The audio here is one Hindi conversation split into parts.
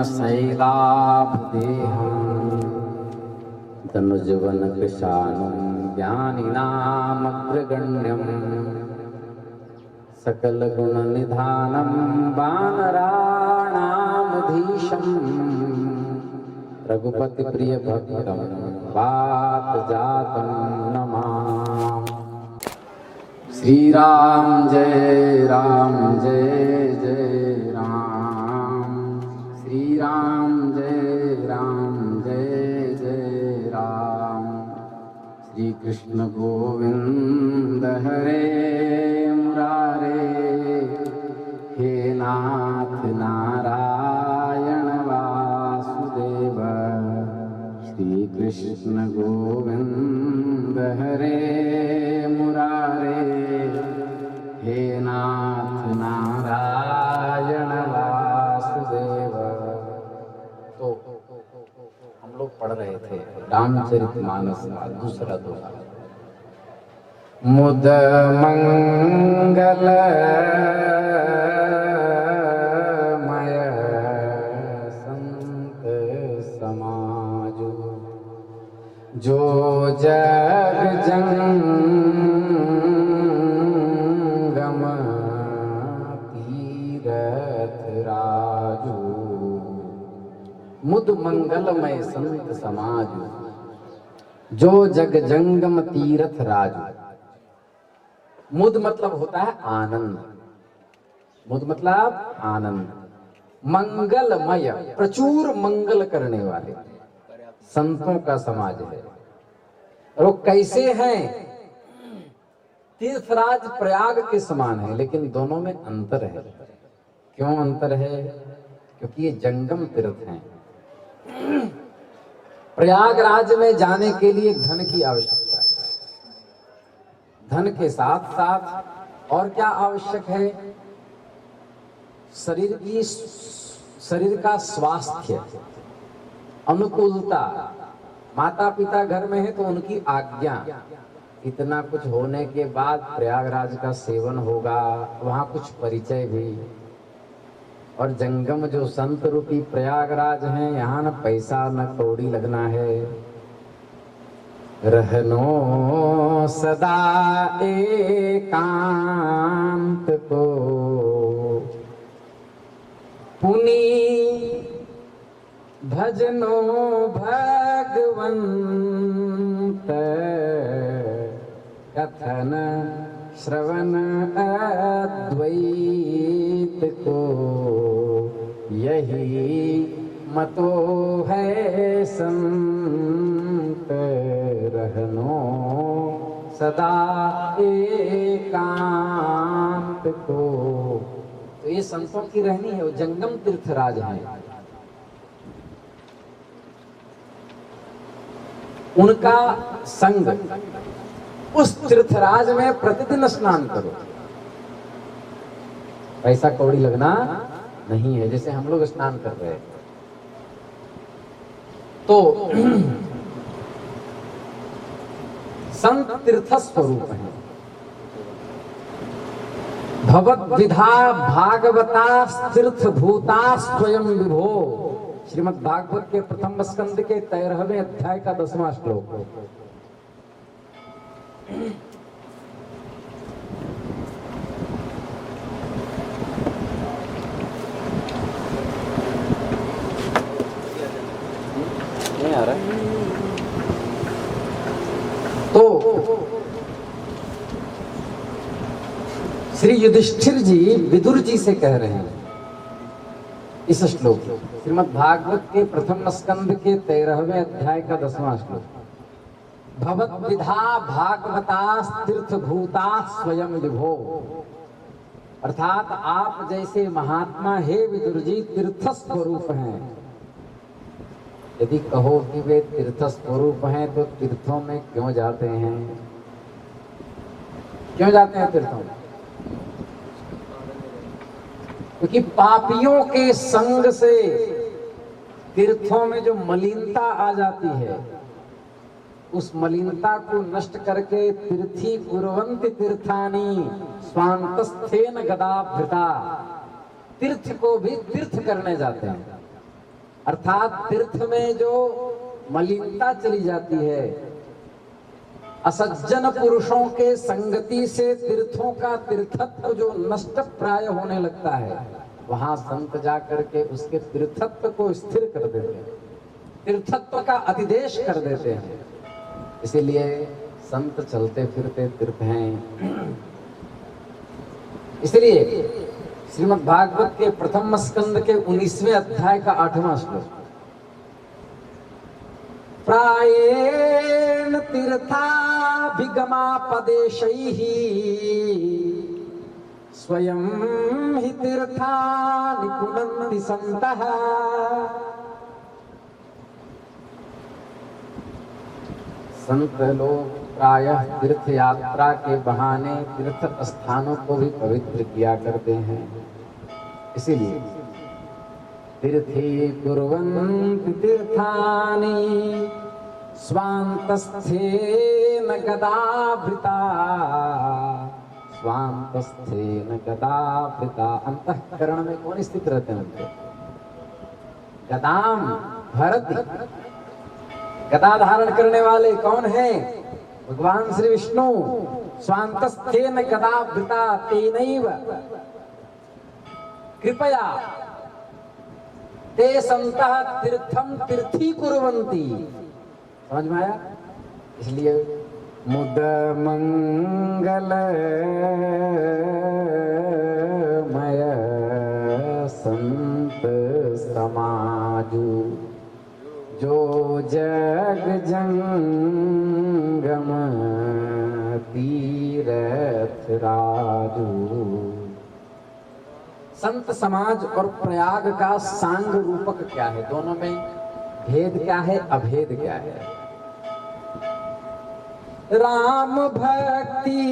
शैलाभदेहम् तनुजवन कृशानं ज्ञानिनामग्रगण्यम् सकलगुणनिधानं वानराणामधीशम् रघुपतिप्रियभक्तं वातजातं नमामि। श्री राम जय जय राम, श्री राम जय राम, श्री कृष्ण गोविंद हरे मुरारे, हे नाथ नारायण वासुदेव, श्री कृष्ण गोविंद हरे मुरारे, हे नाथ नारायण वासुदेव। तो हम लोग पढ़ रहे थे रामचरितमानस का दूसरा दोहा। मुद मंगल मय संत समाजो, जो जग जंगम तीरथ राजू। मुद मंगलमय संत समाजो, जो जग जंगम तीरथ राजू। मुद मतलब होता है आनंद, मुद मतलब आनंद। मंगलमय प्रचुर मंगल करने वाले संतों का समाज है। और वो कैसे हैं? तीर्थराज प्रयाग के समान है, लेकिन दोनों में अंतर है। क्यों अंतर है? क्योंकि ये जंगम तीर्थ हैं। प्रयागराज में जाने के लिए धन की आवश्यकता है। धन के साथ साथ और क्या आवश्यक है? शरीर का स्वास्थ्य, अनुकूलता। माता पिता घर में है तो उनकी आज्ञा। इतना कुछ होने के बाद प्रयागराज का सेवन होगा, वहां कुछ परिचय भी। और जंगम जो संत रूपी प्रयागराज है, यहाँ न पैसा न कौड़ी लगना है। रहनो सदा एकांत को, पुनि भजनो भगवंत, कथन श्रवण अद्वैत को, यही मतो है संत। रहनो सदा एकांत को। तो ये संतों की रहनी है, वो जंगम तीर्थराज है। उनका संग, उस तीर्थराज में प्रतिदिन स्नान करो। पैसा कौड़ी लगना नहीं है, जैसे हम लोग स्नान कर रहे हैं। तो संत तीर्थ स्वरूप है। भगवत विधा भागवता तीर्थ भूता स्वयं विभो। श्रीमद् भागवत के प्रथम स्कंद के 13वें अध्याय का 10वां श्लोक। नहीं आ रहा है तो श्री युधिष्ठिर जी विदुर जी से कह रहे हैं इस श्लोक, श्रीमद् भागवत के प्रथम स्कंद के 13वें अध्याय का 10वां श्लोक। भगवत विधा भागवता तीर्थ भूता स्वयं विभो। अर्थात आप जैसे महात्मा हे विदुर जी तीर्थ स्वरूप हैं। यदि कहो कि वे तीर्थ स्वरूप हैं तो तीर्थों में क्यों जाते हैं? क्यों जाते हैं तीर्थों में? क्योंकि पापियों के संग से तीर्थों में जो मलिनता आ जाती है, उस मलिनता को नष्ट करके तीर्थी कुर्वन्ति तीर्थानि स्वान्तस्थेन गदाभृता, तीर्थ को भी तीर्थ करने जाते हैं। अर्थात तीर्थ में जो मलिनता चली जाती है, असज्जन पुरुषों के संगति से तीर्थों का तीर्थत्व जो नष्ट प्राय होने लगता है, वहां संत जाकर के उसके तीर्थत्व को स्थिर कर देते हैं, तीर्थत्व का अधिदेश कर देते हैं। इसीलिए संत चलते फिरते तीर्थ हैं। इसलिए श्रीमद् भागवत के प्रथम स्कंद के 19वें अध्याय का 8वां श्लोक, प्रायेण तीर्थाभिगमापदेशैः स्वयं हि तीर्थानि पुनन्ति सन्तः। संत लोग प्रायः तीर्थ यात्रा के बहाने तीर्थ स्थानों को भी पवित्र किया करते हैं। इसीलिए तीर्थी कुर्वन्ति तीर्थानि स्वान्तस्थेन गदावृता, स्वान्तस्थेन गदावृता। अंतःकरण में कौन स्थित रहते हैं उनके? गदाम भरति, गदा धारण करने वाले कौन है? भगवान श्री विष्णु। स्वान्तस्थेन गदावृता तेनैव कृपया ते संतः तीर्थम तीर्थी कुर्वन्ति। समझ में आया? इसलिए मुद मंगलमय संत समाजु, जो जग जंगम तीरथ राजू। संत समाज और प्रयाग का सांग रूपक क्या है? दोनों में भेद क्या है, अभेद क्या है? राम भक्ति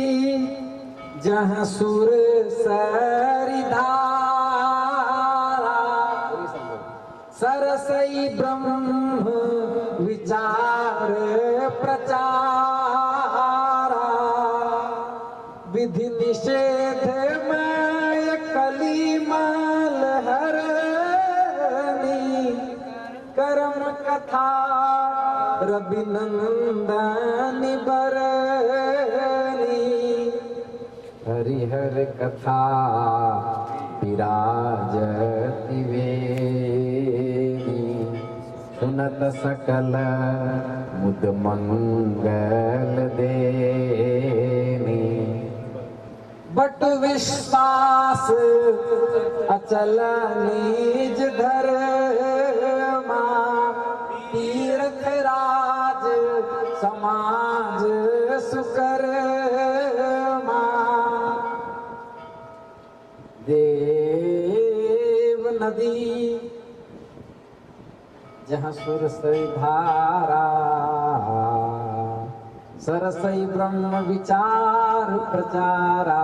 जहाँ सुर सरिधारा, सरसई ब्रह्म विचार प्रचारा। विधि निषेध में कलिमल हरनी, कर्म कथा रविनंदन बरनी। हरिहर कथा विराजति वेणी, सुनत सकल मुद मंगल देनी। बट विश्वास अचल निज धर्मा, तीर्थ राज समाज सुकर्मा। देव नदी जहाँ सुरसई धारा, सरसई ब्रह्म विचार प्रचारा।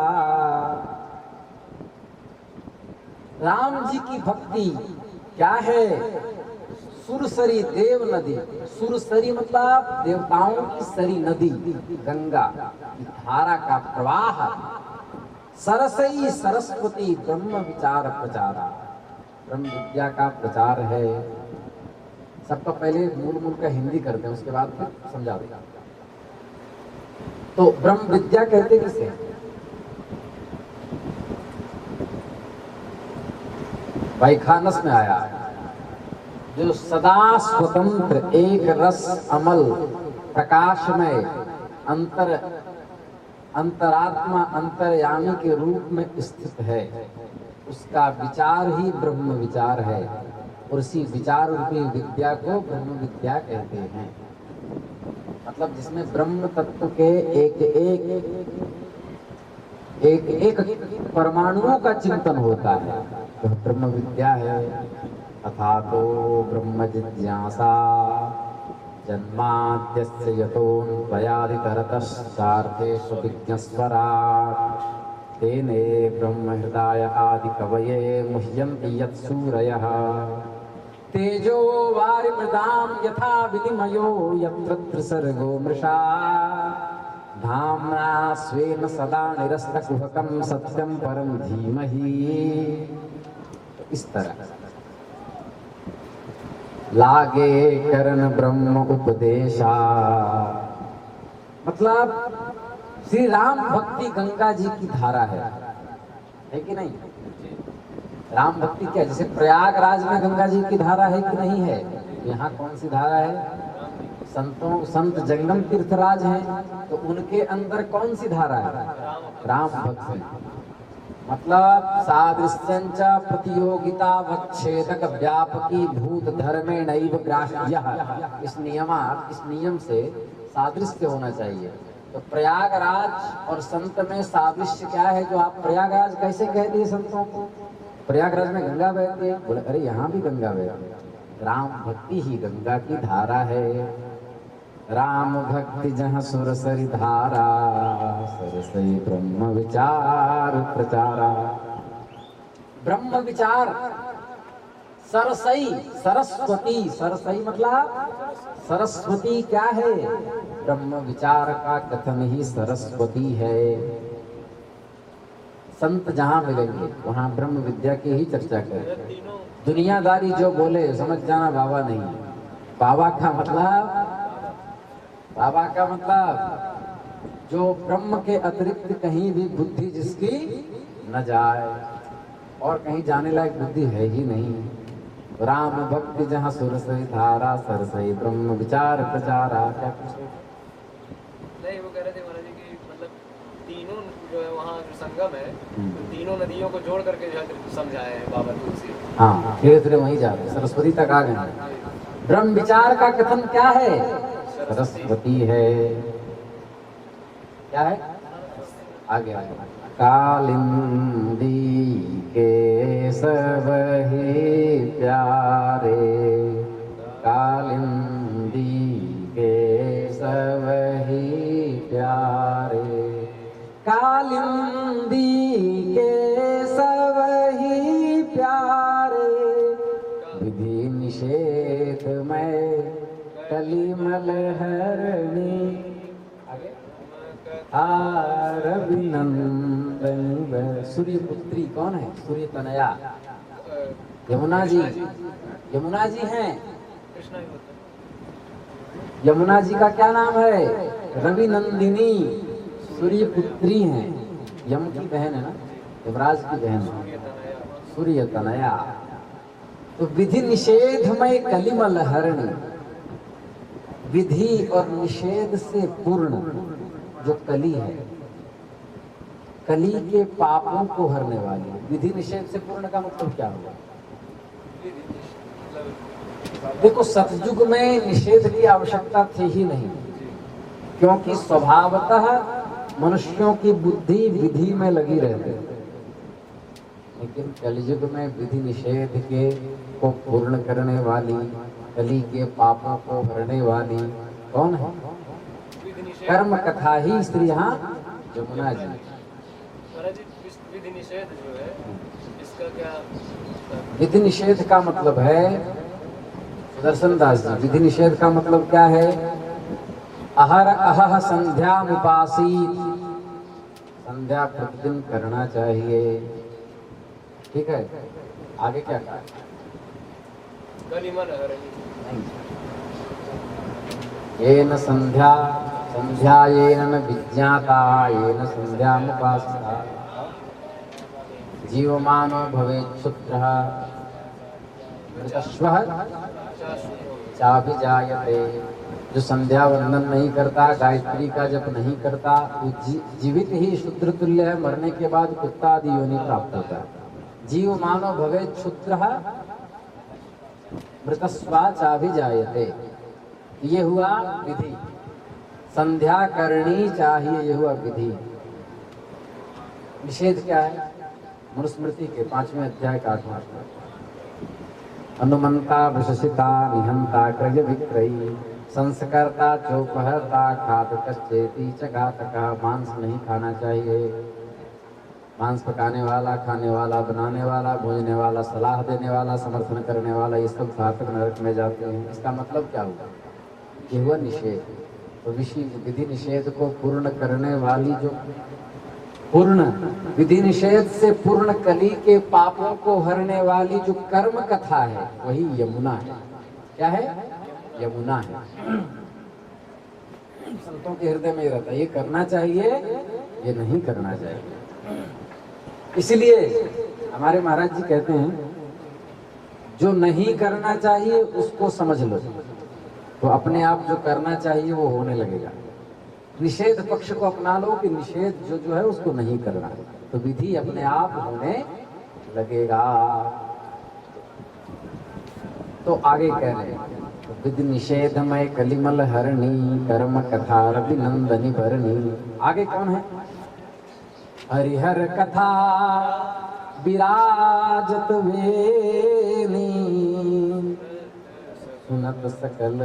राम जी की भक्ति क्या है? सुरसरी देव नदी। सुरसरी मतलब देवताओं की सरी नदी, गंगा की धारा का प्रवाह। सरसई सरस्वती ब्रह्म विचार प्रचारा, ब्रह्म विद्या का प्रचार है। सबका पहले मूल का हिंदी करते हैं, उसके बाद फिर समझा देगा। तो ब्रह्म विद्या कहते किसे? वैखानस में आया, जो सदा स्वतंत्र एक रस अमल प्रकाशमय अंतरात्मा अंतर्यामी के रूप में स्थित है, उसका विचार ही ब्रह्म विचार है। और इसी विचार रूपी विद्या को ब्रह्म विद्या कहते हैं। मतलब जिसमें ब्रह्म तत्व के एक परमाणुओं का चिंतन होता है, तो ब्रह्म विद्या है। अथा तो ब्रह्म जिज्ञासा जन्माद्यस्य यतोऽन्वयादितरतश्चार्थेषु विज्ञस्वराट्, तेने ब्रह्म हृदय आदि कवये मुह्यन्ति यत्सूरयः। तेजो वारिमृदां यथा विनिमयो यत्र त्रिसर्गो मृषा, धाम्ना स्वेन सदा निरस्तकुहकं सत्यं परं धीमहि। इस तरह लागे करन ब्रह्म उपदेशा। मतलब श्री राम भक्ति गंगा जी की धारा है कि नहीं? राम भक्ति क्या, जैसे प्रयागराज में गंगा जी की धारा है कि नहीं है? यहाँ कौन सी धारा है? संत जंगम तीर्थराज हैं, तो उनके अंदर कौन सी धारा है? राम भक्ति। मतलब सादृश्यंच प्रतियोगिता वच्छेदक व्यापकी भूत धर्मे नैव ग्राह्यः। इस नियम से सादृश्य होना चाहिए। तो प्रयागराज और संत में सादृश्य क्या है? जो आप प्रयागराज कैसे कह दिए संतों को? प्रयागराज में गंगा बहती है, बोले अरे यहाँ भी गंगा बहती है। राम भक्ति ही गंगा की धारा है। राम भक्ति जहाँ सुरसरी धारा, सरसई ब्रह्म विचार प्रचारा। ब्रह्म विचार सरसई, सरस्वती। सरसई मतलब सरस्वती क्या है? ब्रह्म विचार का कथन ही सरस्वती है। संत जहाँ मिलेंगे वहाँ ब्रह्म विद्या की ही चर्चा करें। दुनियादारी जो बोले समझ जाना बाबा नहीं। बाबा का मतलब जो ब्रह्म के अतिरिक्त कहीं भी बुद्धि जिसकी न जाए, और कहीं जाने लायक बुद्धि है ही नहीं। राम भक्ति जहाँ सुरसई धारा, सरसई ब्रह्म विचार प्रचारा। क्या कुछ नहीं, वो कह रहे थे महाराज जी कि मतलब तीनों जो है वहाँ जो संगम है, तो तीनों नदियों को जोड़ करके जो है समझाए हैं बाबा तुलसी। हाँ, धीरे धीरे वहीं जा रहे, सरस्वती तक आ गए। ब्रह्म विचार का कथन क्या है? सरस्वती है। क्या है? आगे आगे। कालिंदी के सब ही प्यारे, कालिंदी के सब ही प्यारे, कालिंदी के सब ही प्यारे। विधि निषेध में कलिमल हरणी, रविनंदन। सूर्य पुत्री कौन है? सूर्य तनया यमुना जी। यमुना जी हैं। यमुना जी का क्या नाम है? रविनंदिनी। सूर्य पुत्री हैं। यम की बहन है ना, यमराज की बहन सूर्य तनया। तो विधि निषेधमय कलिमल हरणी, विधि और निषेध से पूर्ण जो कली है, कली के पापों को हरने वाली। विधि निषेध से पूर्ण का मतलब क्या होगा? देखो, सतयुग में निषेध की आवश्यकता थी ही नहीं, क्योंकि स्वभावतः मनुष्यों की बुद्धि विधि में लगी रहती है। लेकिन कलियुग में विधि निषेध के को पूर्ण करने वाली, कली के पापों को हरने वाली कौन है? कर्म कथा ही श्री यहाँ यमुना जी। विधि निषेध जो है इसका क्या? विधि निषेध का मतलब है, सुदर्शन दास जी, विधि निषेध का मतलब क्या है? अहर अहह संध्या उपासीत, संध्या प्रतिदिन करना चाहिए। ठीक है, आगे क्या कहा? कलिमल हरणी। येन संध्या संध्यायेन न विज्ञाता, येन संध्यामुपासिता। जीवमानो भवेत् क्षुद्रः मृतश्वः चाभिजायते। जो संध्या वंदन नहीं करता, गायत्री का जप नहीं करता, वो जीवित ही शूद्र तुल्य है। मरने के बाद कुत्ता आदि योनि प्राप्त होता है। जीवमानो भवेत् क्षुद्रः मृतस्वा चाभिजायते। ये हुआ विधि। संध्या करनी चाहिए, ये हुआ विधि। निषेध क्या है? मनुस्मृति के 5वें अध्याय का 8वां श्लोक। अनुमंता विशसिता निहंता क्रय विक्रयी, संस्कर्ता चोपहर्ता घातकश्चेति च घातकः। मांस नहीं खाना चाहिए। मांस पकाने वाला, खाने वाला, बनाने वाला, भोजने वाला, सलाह देने वाला, समर्थन करने वाला, ये सब घातक नरक में जाते हैं। इसका मतलब क्या हुआ? ये हुआ निषेध। तो विधि निषेध को पूर्ण करने वाली, जो पूर्ण विधि निषेध से पूर्ण कली के पापों को हरने वाली जो कर्म कथा है, वही यमुना है। क्या है? यमुना है। संतों के हृदय में रहता है, ये करना चाहिए, ये नहीं करना चाहिए। इसलिए हमारे महाराज जी कहते हैं, जो नहीं करना चाहिए उसको समझ लो, तो अपने आप जो करना चाहिए वो होने लगेगा। निषेध पक्ष को अपना लो कि निषेध जो है उसको नहीं करना, तो विधि अपने आप होने लगेगा। तो आगे कह रहे हैं, विधि निषेधमय कलिमल हरणी कर्म कथा रविनंदनी भरणी। आगे कौन है? हरिहर कथा विराजत वेनी सुनत सकल,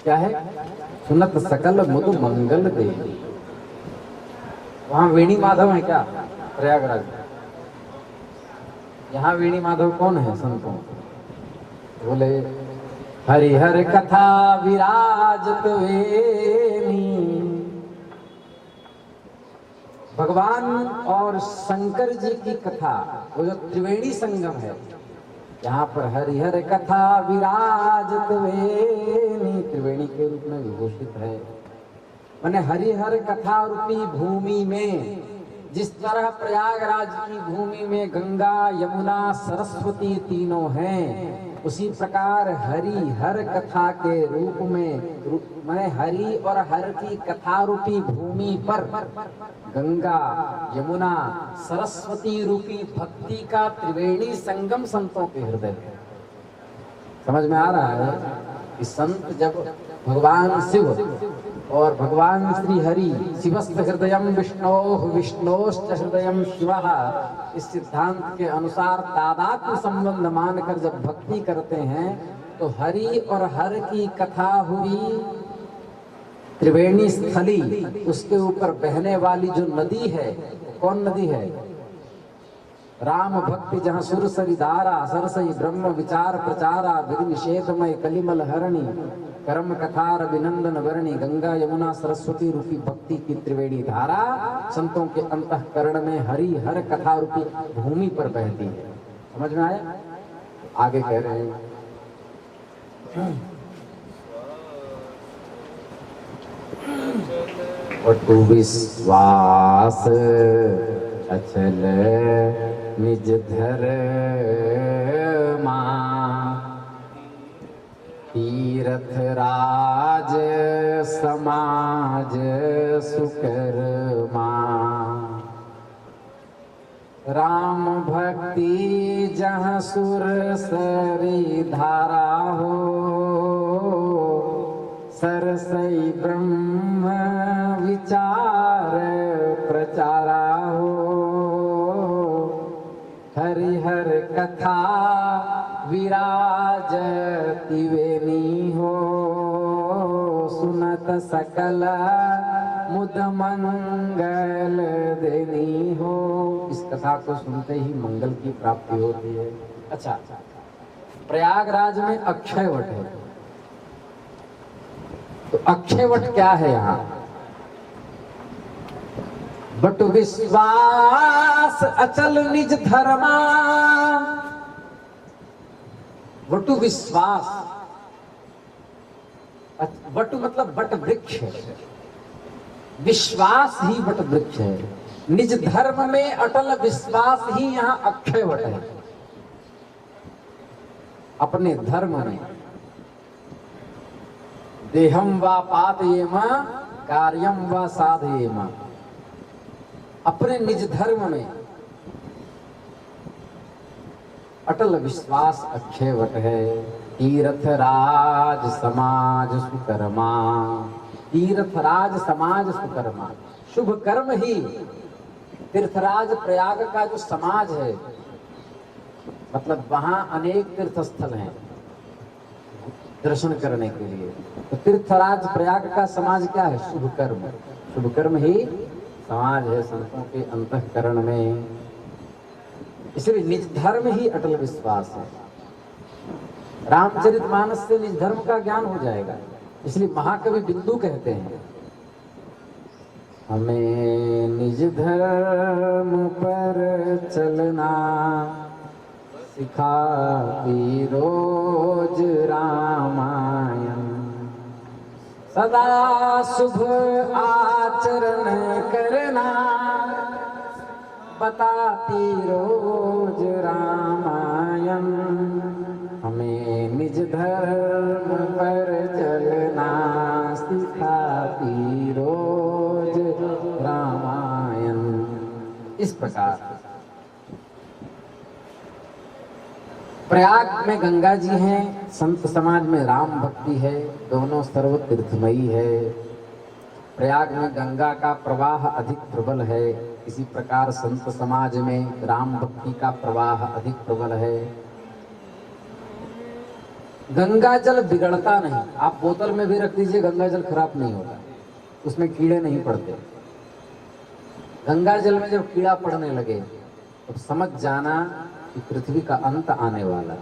क्या है? सुनत सकल मुद मंगल दे। वहां वेणी माधव है क्या? प्रयागराज में। यहाँ वेणी माधव कौन है संतों? बोले हरिहर कथा विराजत वेणी। भगवान और शंकर जी की कथा, वो जो त्रिवेणी संगम है, यहाँ पर हरिहर कथा विराजत वेणी, त्रिवेणी के रूप में विभूषित है। माने हरिहर कथा रूपी भूमि में जिस तरह प्रयागराज की भूमि में गंगा यमुना सरस्वती तीनों हैं, उसी प्रकार हरि हर कथा के रूप में माने हरि और हर की कथा रूपी भूमि पर गंगा यमुना सरस्वती रूपी भक्ति का त्रिवेणी संगम संतों के हृदय में। समझ में आ रहा है कि संत जब भगवान शिव और भगवान श्री हरि शिवस्त हृदयम विष्णोः विष्णोश्च हृदयम शिवः, इस सिद्धांत के अनुसार तादात्म्य संबंध मानकर जब भक्ति करते हैं, तो हरि और हर की कथा हुई त्रिवेणी स्थली, उसके ऊपर बहने वाली जो नदी है, कौन नदी है? राम भक्ति जहाँ सुरसरी धारा, सरसई ब्रह्म विचार प्रचारा, विधि निषेधमय कलिमल हरणी कर्म कथा रविनंदन वर्णी, गंगा यमुना सरस्वती रूपी भक्ति की त्रिवेणी धारा संतों के अंतःकरण में हरि हर कथा रूपी भूमि पर बहती है। समझ में आया? आगे कह रहे हैं, वटु विश्वास अचल निज धर्मा, तीर्थ राज समाज सुकर्मा, राम भक्ति जहाँ सुर सरी धारा हो, सरसई ब्रह्म विचार प्रचारा हो, हरिहर कथा विराजति वेणी हो, सुनत सकल मुद मंगल देनी हो। इस कथा को सुनते ही मंगल की प्राप्ति होती है। अच्छा, प्रयागराज में अक्षय वट है, तो अक्षय वट क्या है? यहाँ बट विश्वास अचल निज धर्मा, वटु विश्वास, वटु मतलब बट वृक्ष है, विश्वास ही बट वृक्ष है। निज धर्म में अटल विश्वास ही यहाँ अक्षय वट है। अपने धर्म में देहम व पातयेम कार्यम व साधयेम, अपने निज धर्म में अटल विश्वास अक्षय वट है। तीर्थ राज समाज सुकर्मा, तीर्थ राज समाज सुकर्मा, शुभ कर्म ही तीर्थराज प्रयाग का जो समाज है, मतलब वहां अनेक तीर्थ स्थल हैं दर्शन करने के लिए, तो तीर्थराज प्रयाग का समाज क्या है? शुभ कर्म। शुभ कर्म ही समाज है संतों के अंतःकरण में। इसलिए निज धर्म ही अटल विश्वास है। रामचरितमानस से निज धर्म का ज्ञान हो जाएगा। इसलिए महाकवि बिंदु कहते हैं, हमें निज धर्म पर चलना सिखाती रोज रामायण, सदा शुभ आचरण करना, बताती रोज रामायण, हमें निज धर्म पर चलना, सिखाती रोज रामायण। इस प्रकार प्रयाग में गंगा जी हैं, संत समाज में राम भक्ति है, दोनों सर्व तीर्थमयी है। प्रयाग में गंगा का प्रवाह अधिक प्रबल है, इसी प्रकार संत समाज में राम भक्ति का प्रवाह अधिक प्रबल है। गंगा जल बिगड़ता नहीं, आप बोतल में भी रख दीजिए गंगा जल खराब नहीं होगा, उसमें कीड़े नहीं पड़ते। गंगा जल में जब कीड़ा पड़ने लगे तो समझ जाना कि पृथ्वी का अंत आने वाला।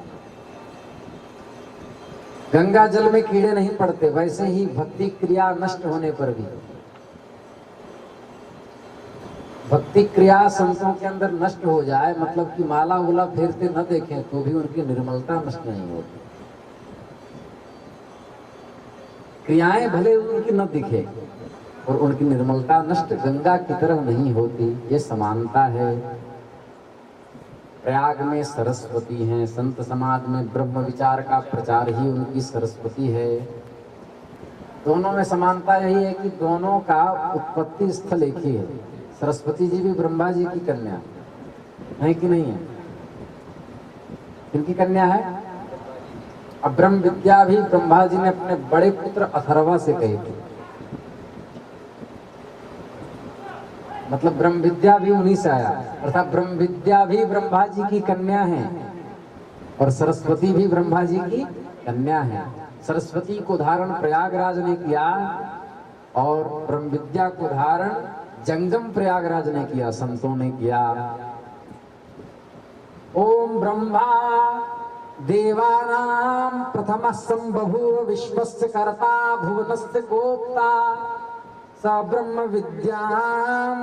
गंगा जल में कीड़े नहीं पड़ते, वैसे ही भक्ति क्रिया नष्ट होने पर भी, भक्ति क्रिया संतों के अंदर नष्ट हो जाए, मतलब कि माला उला फेरते न देखें तो भी उनकी निर्मलता नष्ट नहीं होती। क्रियाएं भले उनकी न दिखे और उनकी निर्मलता नष्ट गंगा की तरह नहीं होती, ये समानता है। प्रयाग में सरस्वती हैं, संत समाज में ब्रह्म विचार का प्रचार ही उनकी सरस्वती है। दोनों में समानता यही है कि दोनों का उत्पत्ति स्थल एक ही है। सरस्वती जी भी ब्रह्मा जी की कन्या है कि नहीं है? किनकी कन्या है? अब ब्रह्म विद्या भी ब्रह्मा जी ने अपने बड़े पुत्र अथर्वा से कही थी, मतलब ब्रह्म विद्या भी उन्हीं से आया, अर्थात ब्रह्म विद्या भी ब्रह्मा जी की कन्या है और सरस्वती भी ब्रह्मा जी की कन्या है। सरस्वती को धारण प्रयागराज ने किया और ब्रह्म विद्या को धारण जंगम प्रयागराज ने किया, संतों ने किया। ओम ब्रह्मा देवानां प्रथमः संबभूव विश्वस्य कर्ता भुवनस्य गोप्ता स ब्रह्म विद्यां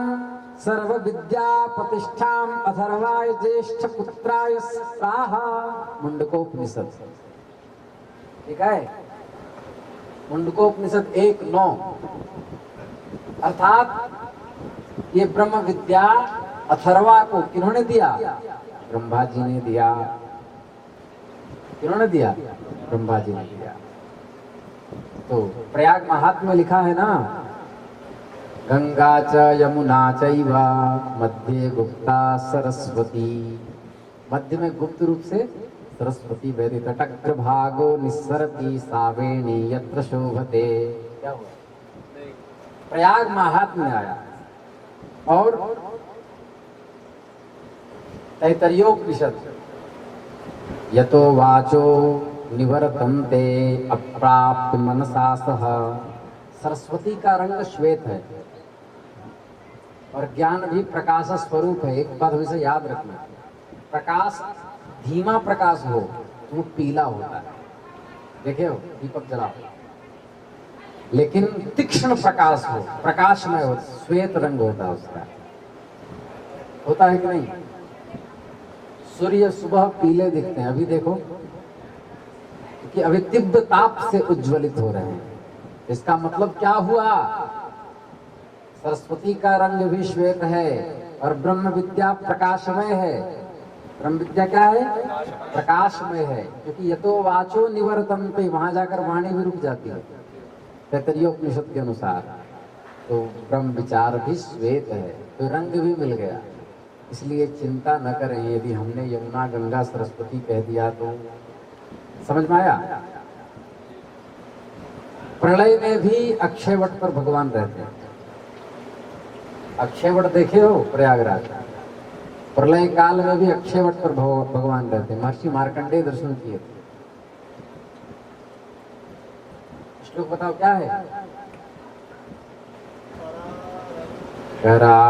सर्व विद्या प्रतिष्ठां अथर्वाय ज्येष्ठ पुत्राय स्वाहा। मुंडकोपनिषद, ठीक है? मुंडकोपनिषद 1:9, अर्थात ये ब्रह्म विद्या अथर्वा को किन्होंने दिया? ब्रह्मा जी ने दिया। किन्होंने दिया? ब्रह्मा जी ने दिया। तो प्रयाग महात्म्य में लिखा है ना, गंगा च यमुना चैव मध्ये गुप्ता सरस्वती, मध्य में गुप्त रूप से सरस्वती वैदि तटक्र भागो निस्सरति सावेणी यत्र शोभते। क्या हुआ? प्रयाग महात्म्य में आया। और तैतरीयोपनिषद यतो वाचो निवर्तन्ते अप्राप्त मनसा सह, सरस्वती का रंग श्वेत है और ज्ञान भी प्रकाश स्वरूप है। एक बात हमेशा याद रखना, प्रकाश धीमा प्रकाश हो तो वो पीला होता है, देखे हो दीपक जलाओ, लेकिन तीक्ष्ण प्रकाश हो, प्रकाशमय हो, श्वेत रंग होता है उसका। होता है कि नहीं? सूर्य सुबह पीले दिखते हैं, अभी देखो कि अभी तीव्र ताप से उज्ज्वलित हो रहे हैं। इसका मतलब क्या हुआ? सरस्वती का रंग भी श्वेत है और ब्रह्म विद्या प्रकाशमय है। ब्रह्म विद्या क्या है? प्रकाशमय है, क्योंकि यतो वाचो निवर्तन्ते, वहां जाकर वाणी भी रुक जाती है तैतरीयोपनिषद के अनुसार। तो ब्रह्म विचार भी श्वेत है, तो रंग भी मिल गया। इसलिए चिंता न करें, यदि हमने यमुना गंगा सरस्वती कह दिया तो समझ में आया। प्रलय में भी अक्षयवट पर भगवान रहते हैं। अक्षयवट देखे हो प्रयागराज? प्रलय काल में भी अक्षयवट पर भगवान रहते हैं। महर्षि मार्कंडेय दर्शन किए थे। श्लोक बताओ क्या है? करारविंदेन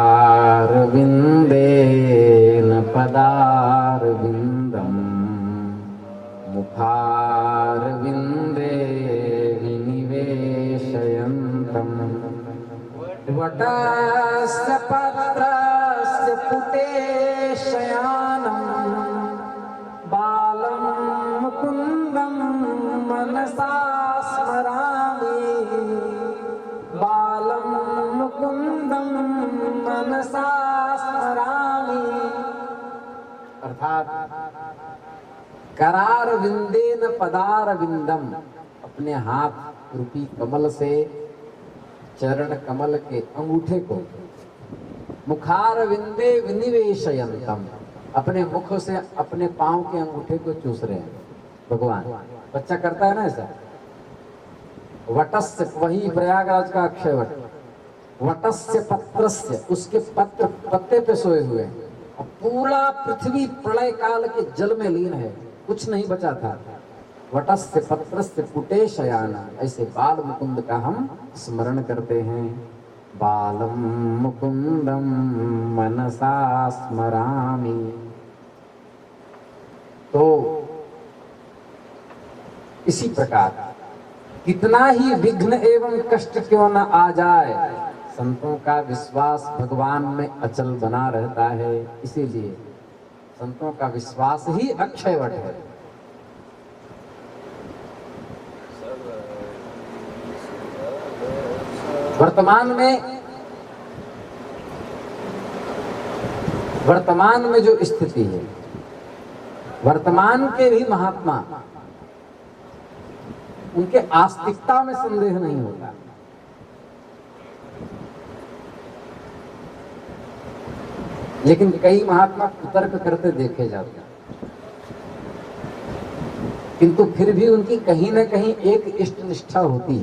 पदारविंदम मुखारविंदे विनिवेशयन्तम वटस्य पत्रस्य पुटे शयानं मनसा स्मरामि बालं मुकुंदम मनसा स्मरामि। अर्थात करार विंदेन पदार विंदम, अपने हाथ रूपी कमल से चरण कमल के अंगूठे को मुखार विंदे विनिवेशयंतम, अपने मुख से अपने पांव के अंगूठे को चूस रहे हैं भगवान। बच्चा करता है ना ऐसा। वटस्य, वही प्रयागराज का अक्षय वट, वटस्य पत्रस्य, उसके पत्र पत्ते पे सोए हुए हैं। अब पूरा पृथ्वी प्रलय काल के जल में लीन है, कुछ नहीं बचा था। वटस्य पत्रस्य पुटे शयाना, ऐसे बाल मुकुंद का हम स्मरण करते हैं। बालम मुकुंदम मनसा स्मरामि। तो इसी प्रकार कितना ही विघ्न एवं कष्ट क्यों न आ जाए, संतों का विश्वास भगवान में अचल बना रहता है। इसीलिए संतों का विश्वास ही अक्षयवट है। वर्तमान में जो स्थिति है, वर्तमान के भी महात्मा, उनके आस्तिकता में संदेह नहीं होता। लेकिन कई महात्मा कुतर्क करते देखे जाते हैं, किंतु फिर भी उनकी कहीं न कहीं एक इष्ट निष्ठा होती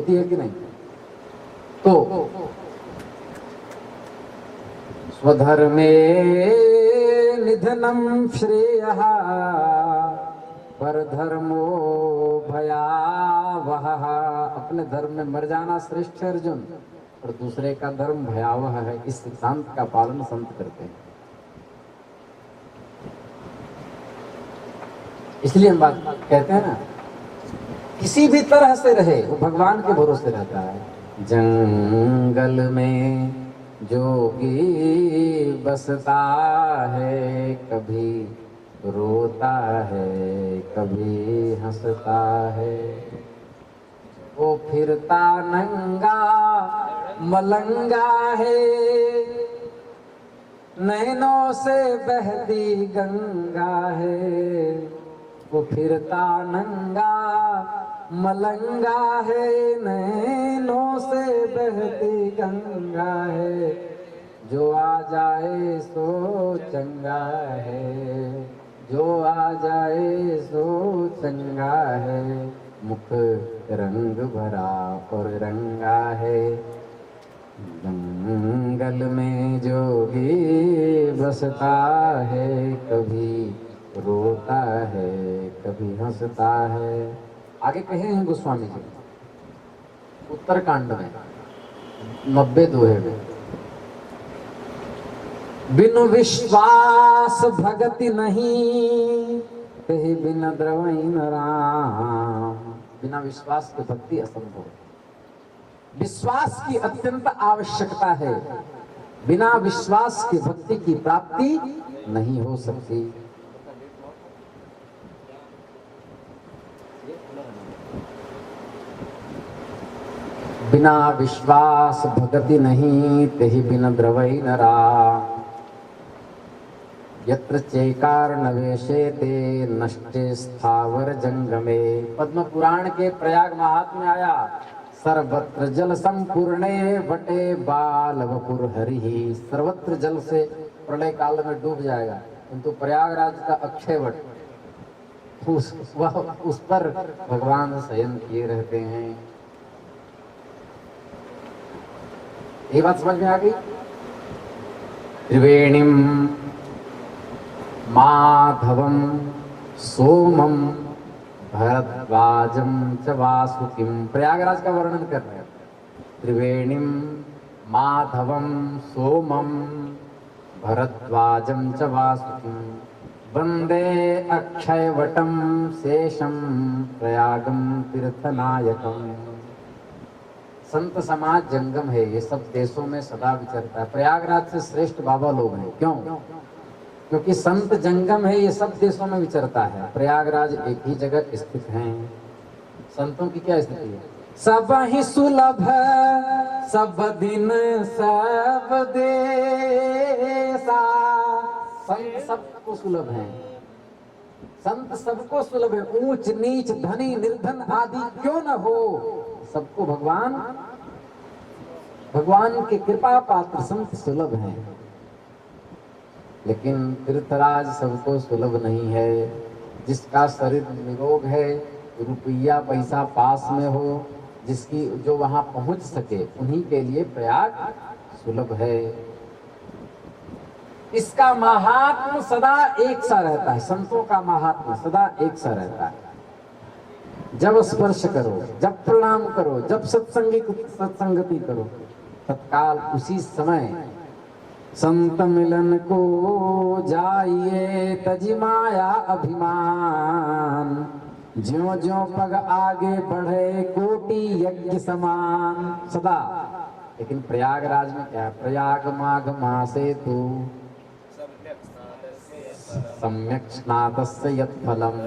है कि नहीं। तो स्वधर्मे निधनम श्रेयः परधर्मो भयावह, अपने धर्म में मर जाना श्रेष्ठ है अर्जुन, और दूसरे का धर्म भयावह है। इस सिद्धांत का पालन संत करते हैं। इसलिए हम बात कहते हैं ना, किसी भी तरह से रहे वो भगवान के भरोसे रहता है। जंगल में जोगी बसता है, कभी रोता है कभी हंसता है। वो फिरता नंगा मलंगा है, नैनों से बहती गंगा है। वो फिरता नंगा मलंगा है, नैनों से बहती गंगा है। जो आ जाए सो चंगा है, जो आ जाए सो चंगा है। मुख रंग भरा और रंगा है। जंगल में जोगी बसता है, कभी रोता है कभी हंसता है। आगे कहे हैं गोस्वामी जी उत्तरकांड में 90 दोहे में, बिनु विश्वास भगति नहीं, कहीं बिना द्रवई न राम। बिना विश्वास के भक्ति असंभव। विश्वास की अत्यंत आवश्यकता है, बिना विश्वास की भक्ति की प्राप्ति नहीं हो सकती। बिना विश्वास भगति नहीं, तेहि बिन द्रवई नरा। यत्र चैकार नवेशे ते नष्टे स्थावर जंगमे। पद्म पुराण के प्रयाग महात्म्य आया, सर्वत्र जल संपूर्णे वटे बाल वपुर हरि। सर्वत्र जल से प्रलय काल में डूब जाएगा, किंतु प्रयागराज का अक्षय वट उस पर भगवान शयन किए रहते हैं। ये बात समझ में आ गई। त्रिवेणीम माधवम सोमम भरद्वाजम च वासुकिम। प्रयागराज का वर्णन कर रहे हैं। त्रिवेणीम माधवम सोमम भरद्वाजम च वासुकिम। वंदे अक्षयवटम शेषम प्रयागम तीर्थनायकम। संत समाज जंगम है, ये सब देशों में सदा विचरता है। प्रयागराज से श्रेष्ठ बाबा लोग हैं। क्यों? क्योंकि संत जंगम है, ये सब देशों में विचरता है। प्रयागराज एक ही जगह स्थित हैं। संतों की क्या स्थिति है? सब ही सुलभ सब दिन सब देसा। संत सबको सुलभ है, संत सबको सुलभ है। ऊंच नीच धनी निर्धन आदि क्यों न हो, सबको भगवान के कृपा पात्र संत सुलभ हैं। लेकिन तीर्थराज सबको सुलभ नहीं है। जिसका शरीर निरोग है, रुपया पैसा पास में हो, जिसकी जो वहां पहुंच सके, उन्हीं के लिए प्रयाग सुलभ है। इसका महात्म सदा एक सा रहता है। संतों का महात्म सदा एक सा रहता है। जब स्पर्श करो, जब प्रणाम करो, जब सत्संगति करो, तत्काल उसी समय संत मिलन को जाइए तजी माया अभिमान। ज्यों ज्यों पग आगे बढ़े कोटि यज्ञ समान सदा। लेकिन प्रयागराज में क्या है? प्रयाग माघ मासे तू सम्यक स्नातस्य यत् फलम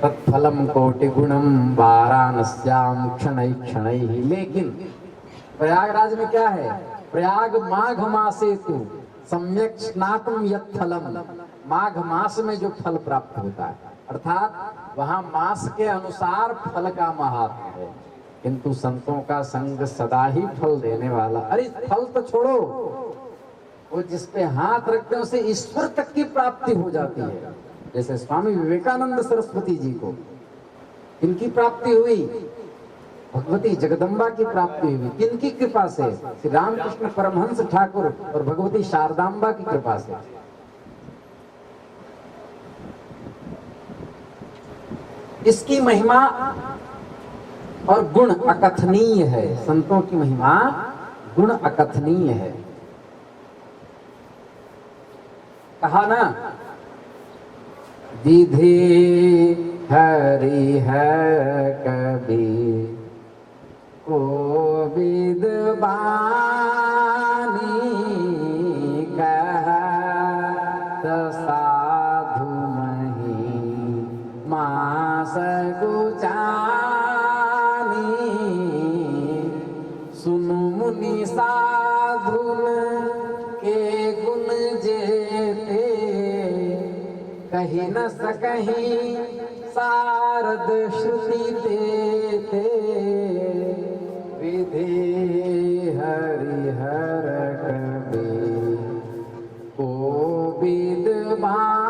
तत्फलम कोटि गुणम वाराणस्याम क्षणै क्षणै। लेकिन प्रयागराज में क्या है? प्रयाग माघ मासे तू सम्यक स्नातम यत् फलम। माघ मास में जो फल प्राप्त होता है, अर्थात वहां मास के अनुसार फल का महात्म है। किंतु संतों का संग सदा ही फल देने वाला। अरे फल तो छोड़ो, वो जिस पे हाथ रखते हैं उसे ईश्वर तक की प्राप्ति हो जाती है। जैसे स्वामी विवेकानंद सरस्वती जी को किनकी प्राप्ति हुई? भगवती जगदम्बा की प्राप्ति हुई। किनकी कृपा से? श्री रामकृष्ण परमहंस ठाकुर और भगवती शारदाम्बा की कृपा से। इसकी महिमा और गुण अकथनीय है। संतों की महिमा गुण अकथनीय है। कहा ना, विधि हरि है कभी को विद्वानी कहत साधु मही मास गुचानी। सुनु मुनि साधुन के गुण जेते कहीं न सकहीं सारद श्रुति देते। विधि हरिहर कभी को विद्वानी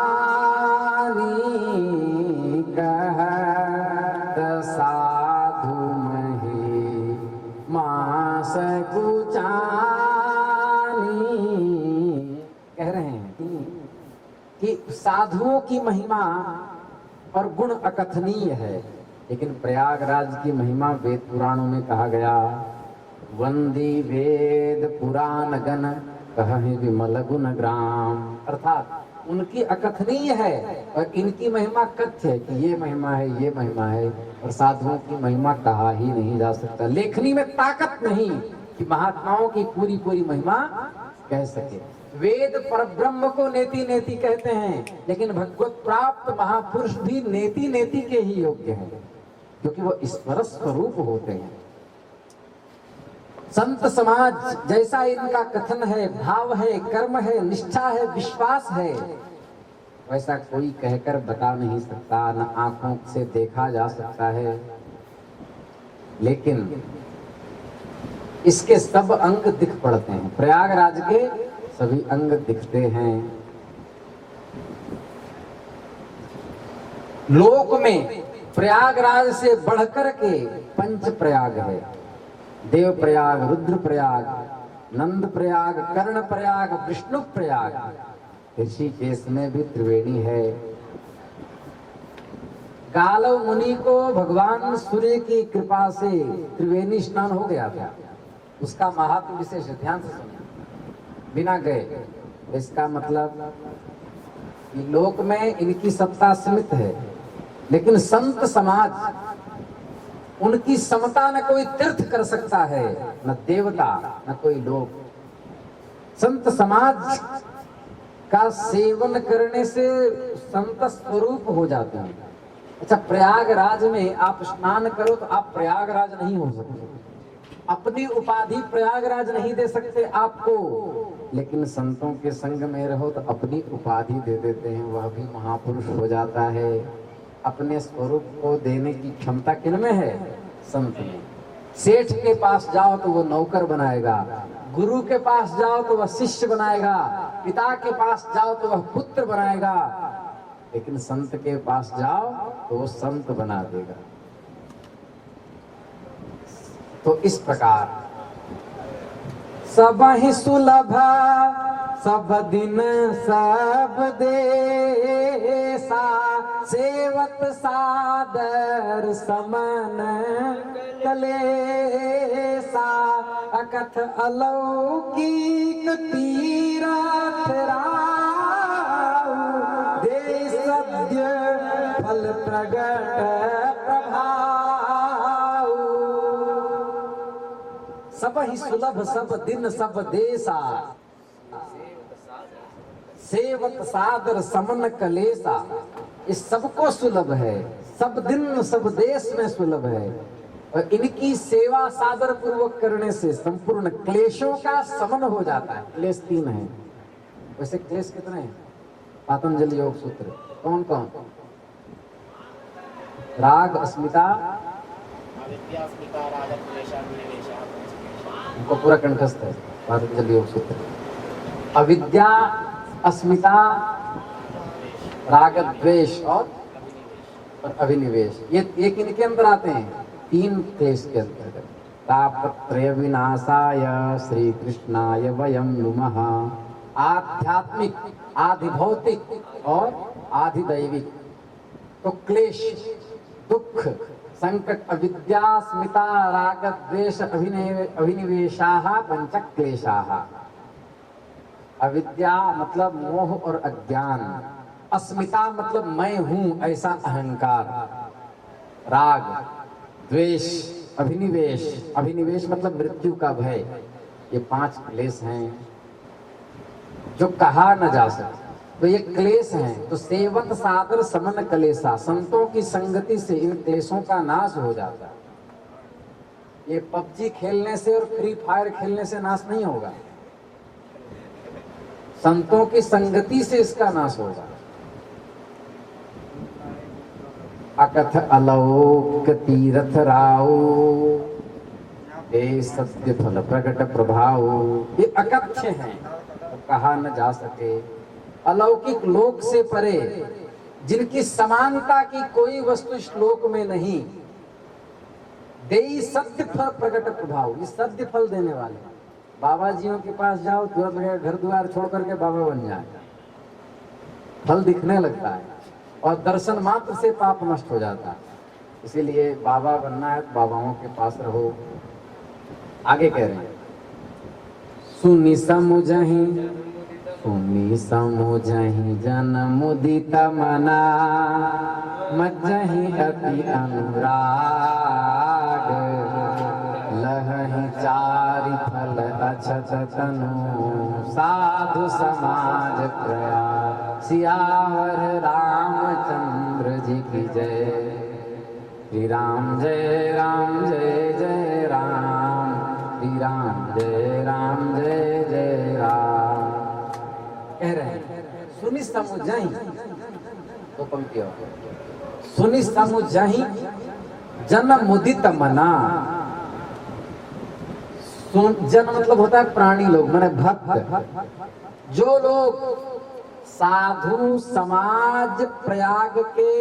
कहत साधु मही मास गुचानी। कह रहे हैं कि साधुओं की महिमा और गुण अकथनीय है। लेकिन प्रयागराज की महिमा वेद पुराणों में कहा गया। वंदी वेद पुराण गण कहि विमल गुण ग्राम। अर्थात उनकी अकथनीय है और इनकी महिमा कथ्य है कि ये महिमा है, ये महिमा है। और साधुओं की महिमा कहा ही नहीं जा सकता। लेखनी में ताकत नहीं कि महात्माओं की पूरी पूरी महिमा कह सके। वेद परब्रह्म को नेति नेति कहते हैं, लेकिन भगवत प्राप्त महापुरुष भी नेति नेति के ही योग्य हैं, क्योंकि वो ईश्वर स्वरूप होते हैं। संत समाज जैसा इनका कथन है, भाव है, कर्म है, निष्ठा है, विश्वास है, वैसा कोई कहकर बता नहीं सकता, न आंखों से देखा जा सकता है। लेकिन इसके सब अंग दिख पड़ते हैं। प्रयागराज के सभी अंग दिखते हैं। लोक में प्रयागराज से बढ़कर के पंच प्रयाग है। देव प्रयाग, रुद्र प्रयाग, नंद प्रयाग, कर्ण प्रयाग, विष्णु प्रयाग। ऋषिकेश में भी त्रिवेणी है। गालव मुनि को भगवान सूर्य की कृपा से त्रिवेणी स्नान हो गया था। उसका महात्म विशेष ध्यान से सुनिए बिना गए। इसका मतलब कि लोक में इनकी सत्ता सीमित है, लेकिन संत समाज उनकी समता न कोई तीर्थ कर सकता है, न देवता, न कोई लोक। संत समाज का सेवन करने से संत स्वरूप हो जाते हैं। अच्छा, प्रयागराज में आप स्नान करो तो आप प्रयागराज नहीं हो सकते, अपनी उपाधि प्रयागराज नहीं दे सकते आपको, लेकिन संतों के संग में रहो तो अपनी उपाधि दे देते हैं, वह भी महापुरुष हो जाता है। अपने स्वरूप को देने की क्षमता किनमें है? संत में। सेठ के पास जाओ तो वो नौकर बनाएगा, गुरु के पास जाओ तो वह शिष्य बनाएगा, पिता के पास जाओ तो वह पुत्र बनाएगा, लेकिन संत के पास जाओ तो वो संत बना देगा। तो इस प्रकार सब ही सुलभ सब दिन सब देसा, सेवत सादर समन कलेसा, अकथ अलौकिक तीरथ राउ, दे सद्य फल प्रगट प्रभाव। सब ही सुलभ सब दिन सब देसा, सेवत सादर समन कलेसा। इस सबको सुलभ है, सब दिन सब देश में सुलभ है, और इनकी सेवा सादर पूर्वक करने से संपूर्ण क्लेशों का समन हो जाता है। क्लेश 3 है, वैसे क्लेश कितने हैं? पातंजलि योग सूत्र कौन कौन? राग, अस्मिता, अविद्या, अस्मिता, राग, द्वेष, अभिनिवेश। उनको पूरा कंठस्थ है पातंजलि योग सूत्र। अविद्या, अस्मिता, राग, द्वेष और अभिनिवेश, ये किनके अंदर आते हैं? 3 क्लेश के अंतर्गत। तापत्रय विनाशाय श्री कृष्णाय वयं नुमः। आध्यात्मिक, आधिभौतिक और आधिदैविक। तो क्लेश, दुख, संकट, अविद्या, अस्मिता, राग, द्वेष, अभिनिवेशाः पंच क्लेशाः। अविद्या मतलब मोह और अज्ञान, अस्मिता मतलब मैं हूं ऐसा अहंकार, राग, द्वेष, अभिनिवेश, अभिनिवेश मतलब मृत्यु का भय। ये 5 क्लेश हैं जो कहा न जा सकते, तो ये क्लेश हैं। तो सेवत सादर समन कलेसा, संतों की संगति से इन क्लेशों का नाश हो जाता है। ये पबजी खेलने से और फ्री फायर खेलने से नाश नहीं होगा, संतों की संगति से इसका नाश होगा। अकथ अलौक तीरथ राव, ए सत्य फल प्रकट प्रभाव। ये अकथ्य हैं, तो कहा न जा सके। अलौकिक लोक से परे, जिनकी समानता की कोई वस्तु श्लोक में नहीं। देई सत्य फल प्रकट प्रभाव, ये सत्य फल देने वाले। बाबा जियों के पास जाओ, तुरंत लगेगा घर द्वार छोड़ करके बाबा बन जाए, फल दिखने लगता है, और दर्शन मात्र से पाप नष्ट हो जाता है। इसीलिए बाबा बनना है तो बाबाओं के पास रहो। आगे कह रहे हैं, सुनी समुझहि, सुनी समुझहि जन मुदित मना, मज्जहि अति अनुराग, लहहि चारि फल अछत तनु, साधु समाज प्रयाग। सियावर रामचंद्र जी की जय। श्री राम जय राम जय जय राम, श्री राम जय राम जय जय राम। कह रहे हैं सुनि समुझहि, दो पंक्तियों, सुनि समुझहि जन मुदित मना। जन मतलब होता है प्राणी लोग, माने भक्त। जो लोग साधु समाज प्रयाग के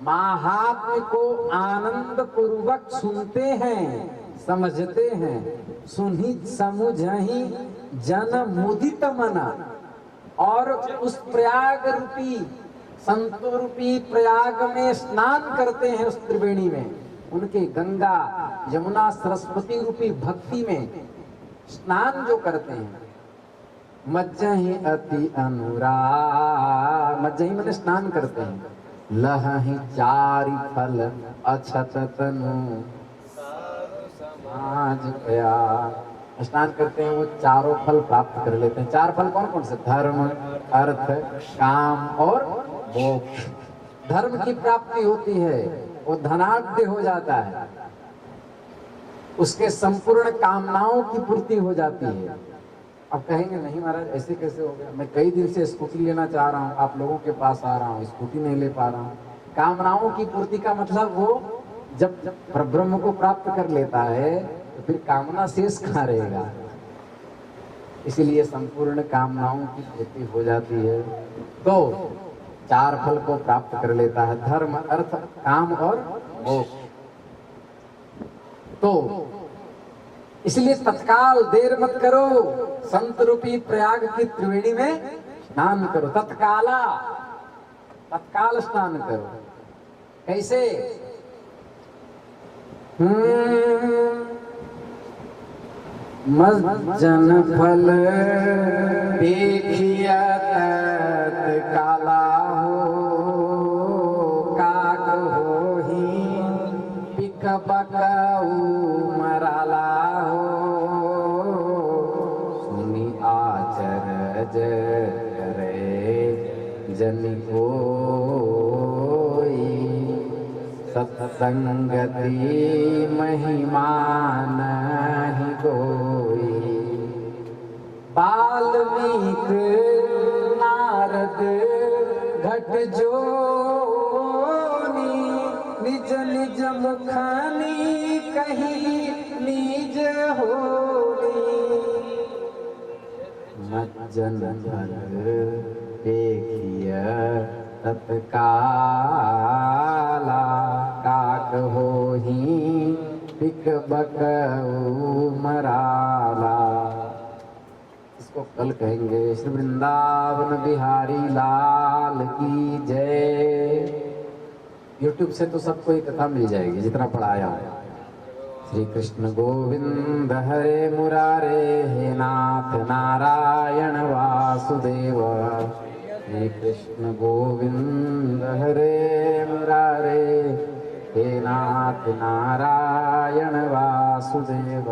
महात्म्य को आनंद पूर्वक सुनते हैं, समझते हैं। सुनि समुझहि जन मुदित मना, और उस प्रयाग रूपी संत रूपी प्रयाग में स्नान करते हैं, उस त्रिवेणी में, उनके गंगा यमुना सरस्वती रूपी भक्ति में स्नान जो करते हैं। मज्जहि अति अनुराग, मज्जहि मैंने स्नान करते हैं। लहहि चारि फल अछत तनु, समाज प्रयाग। स्नान करते हैं वो चारों फल प्राप्त कर लेते हैं। चार फल कौन कौन से? धर्म, अर्थ, काम और मोक्ष। धर्म की प्राप्ति होती है, वो धनाढ्य हो जाता है, उसके संपूर्ण कामनाओं की पूर्ति हो जाती है। अब कहेंगे नहीं महाराज ऐसे कैसे हो गया, मैं कई दिन से स्कूटी लेना चाह रहा हूँ, आप लोगों के पास आ रहा हूँ, स्कूटी नहीं ले पा रहा हूँ। कामनाओं की पूर्ति का मतलब वो जब परब्रह्म को प्राप्त कर लेता है तो फिर कामना शेष कहाँ रहेगा। इसीलिए संपूर्ण कामनाओं की पूर्ति हो जाती है तो चार फल को प्राप्त कर लेता है, धर्म, अर्थ, काम और मोक्ष। तो इसलिए तत्काल देर मत करो, संत रूपी प्रयाग की त्रिवेणी में स्नान करो। तत्काल स्नान करो। कैसे? मज्जन फल देखिया तत्काला हो, काक हो ही पिक बकाऊ मराला हो, सुनी आचरज करे जन कोई, सत्संगति महिमा नहीं कोई। वाल्मीक नारद घट जोनी, निज निज मुखानी कही निज होनी। मज्जन फल देखिया तत्काला, काक होही पिक बकऊ मराला। इसको कल कहेंगे। श्री वृंदावन बिहारी लाल की जय। YouTube से तो सबको ये कथा मिल जाएगी जितना पढ़ाया है। श्री कृष्ण गोविंद हरे मुरारे, हे नाथ नारायण वासुदेव। श्री कृष्ण गोविंद हरे मुरारे, हे नाथ नारायण वासुदेव।